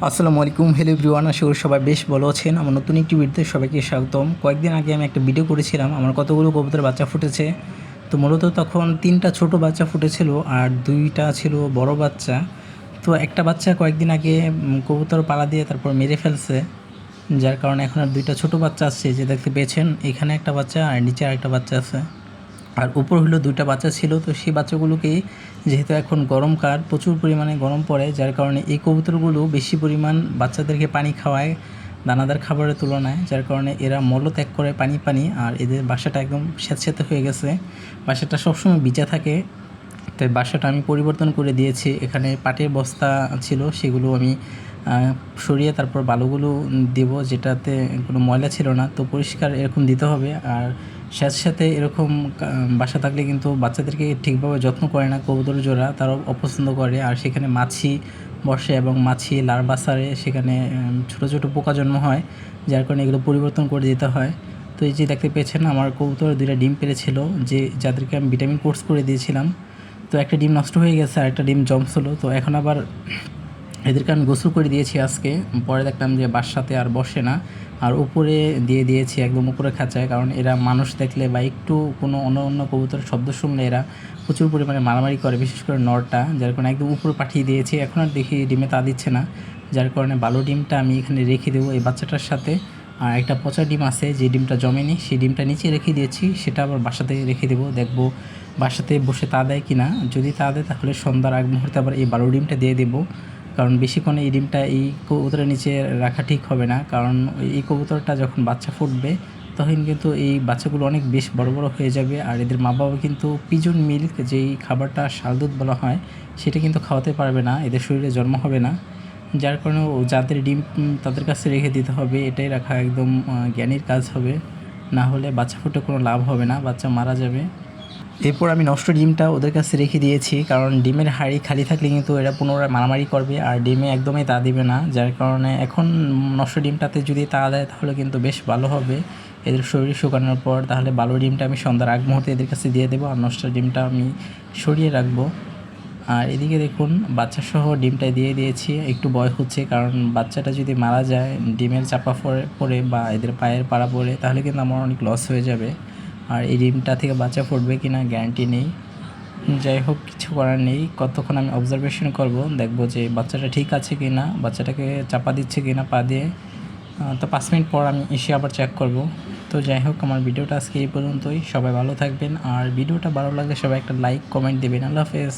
আসসালামু আলাইকুম, hello everyone. আশা করি সবাই বেশ ভালো আছেন। আমার নতুন একটি ভিডিওতে সবাইকে স্বাগতম। কয়েকদিন আগে আমি একটা ভিডিও করেছিলাম আমার কতগুলো কবুতরের বাচ্চা ফুটেছে। তো মূলত তখন 3টা ছোট বাচ্চা ফুটেছিল আর 2টা ছিল বড় বাচ্চা। তো একটা বাচ্চা কয়েকদিন আগে কবুতর পালা দিয়ে তারপর মেরে ফেলছে, যার কারণে এখন আর 2টা ছোট বাচ্চা আসছে, যে দেখতে পেয়েছেন এখানে একটা বাচ্চা আর নিচে আরেকটা বাচ্চা আছে। আর উপর হলো 2টা বাচ্চা ছিল। তো সেই বাচ্চাগুলোকেই, যেহেতু এখন গরমকাল প্রচুর পরিমাণে গরম পড়ে, যার কারণে এই কবুতরগুলো বেশি পরিমাণ বাচ্চাদেরকে পানি খাওয়ায় দানাদার খাবারের তুলনায়, যার কারণে এরা মলত্যাগ করে পানি পানি। আর এদের বাসাটা একদম স্যাঁতস্যাঁতে হয়ে গেছে, বাসাটা সবসময় ভিজা থাকে। তাই বাসাটা আমি পরিবর্তন করে দিয়েছি। এখানে পাটের বস্তা ছিল, সেগুলো আমি সরিয়ে তারপর বালুগুলো দেব, যেটাতে কোনো ময়লা ছিল না। তো পরিষ্কার এরকম দিতে হবে। আর সাথে এরকম বাসা থাকলে কিন্তু বাচ্চাদেরকে ঠিকভাবে যত্ন করে না কবুতর জোড়া, তারাও অপছন্দ করে। আর সেখানে মাছি বসে এবং মাছি লার্ভা ছাড়ে, সেখানে ছোটো ছোটো পোকা জন্ম হয়, যার কারণে এগুলো পরিবর্তন করে দিতে হয়। তো এই যে দেখতে পেয়েছেন আমার কবুতর 2টা ডিম পেড়েছিল, যাদেরকে আমি ভিটামিন কোর্স করে দিয়েছিলাম। তো একটা ডিম নষ্ট হয়ে গেছে আর একটা ডিম জমছিল। তো এখন আবার এদেরকে আমি গোসল করে দিয়েছি আজকে। পরে দেখলাম যে বাসাতে আর বসে না, আর উপরে দিয়ে দিয়েছি একদম উপরে খাঁচায়, কারণ এরা মানুষ দেখলে বা একটু কোনো অন্য অন্য কবুতরের শব্দ শুনলে এরা প্রচুর পরিমাণে মারামারি করে, বিশেষ করে নরটা, যার কারণে একদম উপরে পাঠিয়ে দিয়েছি। এখন আর দেখি ডিমে তা দিচ্ছে না, যার কারণে ভালো ডিমটা আমি এখানে রেখে দেবো এই বাচ্চাটার সাথে। আর একটা পচা ডিম আছে, যে ডিমটা জমেনি, সেই ডিমটা নিচে রেখে দিয়েছি, সেটা আবার বাসাতে রেখে দেবো। দেখবো বাসাতে বসে তা দেয় কিনা। যদি তা দেয় তাহলে সন্ধ্যার আগ মুহূর্তে আবার এই ভালো ডিমটা দিয়ে দেবো, কারণ বেশিক্ষণ এই ডিমটা এই কবুতরের নিচে রাখা ঠিক হবে না। কারণ এই কবুতরটা যখন বাচ্চা ফুটবে তখন কিন্তু এই বাচ্চাগুলো অনেক বেশ বড় বড় হয়ে যাবে। আর এদের মা বাবা কিন্তু পিজন মিল্ক, যেই খাবারটা শাল দুধ বলা হয়, সেটা কিন্তু খাওয়াতে পারবে না, এদের শরীরে জন্ম হবে না। যার কারণে যাদের ডিম তাদের কাছে রেখে দিতে হবে, এটাই রাখা একদম জ্ঞানীর কাজ হবে। না হলে বাচ্চা ফুটে কোনো লাভ হবে না, বাচ্চা মারা যাবে। এরপর আমি নষ্ট ডিমটা ওদের কাছে রেখে দিয়েছি, কারণ ডিমের হাঁড়ি খালি থাকলে কিন্তু এরা পুনরায় মারামারি করবে আর ডিমে একদমই তা দিবে না। যার কারণে এখন নষ্ট ডিমটাতে যদি তা দেয় তাহলে কিন্তু বেশ ভালো হবে এদের শরীর শুকানোর পর। তাহলে ভালো ডিমটা আমি সন্ধ্যার আগ মুহূর্তে এদের কাছে দিয়ে দেবো, আর নষ্ট ডিমটা আমি সরিয়ে রাখবো। আর এদিকে দেখুন বাচ্চাসহ ডিমটা দিয়ে দিয়েছি। একটু ভয় হচ্ছে, কারণ বাচ্চাটা যদি মারা যায় ডিমের চাপা পড়ে বা এদের পায়ের পাড়া পড়ে, তাহলে কিন্তু আমার অনেক লস হয়ে যাবে। আর এই ডিমটা থেকে বাচ্চা ফুটবে কি না গ্যারান্টি নেই। যাই হোক, কিছু করার নেই, কতক্ষণ আমি অবজারভেশন করব, দেখব যে বাচ্চাটা ঠিক আছে কি না, বাচ্চাটাকে চাপা দিচ্ছে কি না পা দিয়ে। তো 5 মিনিট পর আমি এসে আবার চেক করব। তো যাই হোক, আমার ভিডিওটা আজকে এই পর্যন্তই। সবাই ভালো থাকবেন, আর ভিডিওটা ভালো লাগলে সবাই একটা লাইক কমেন্ট দেবেন। আল্লাহ হাফেজ।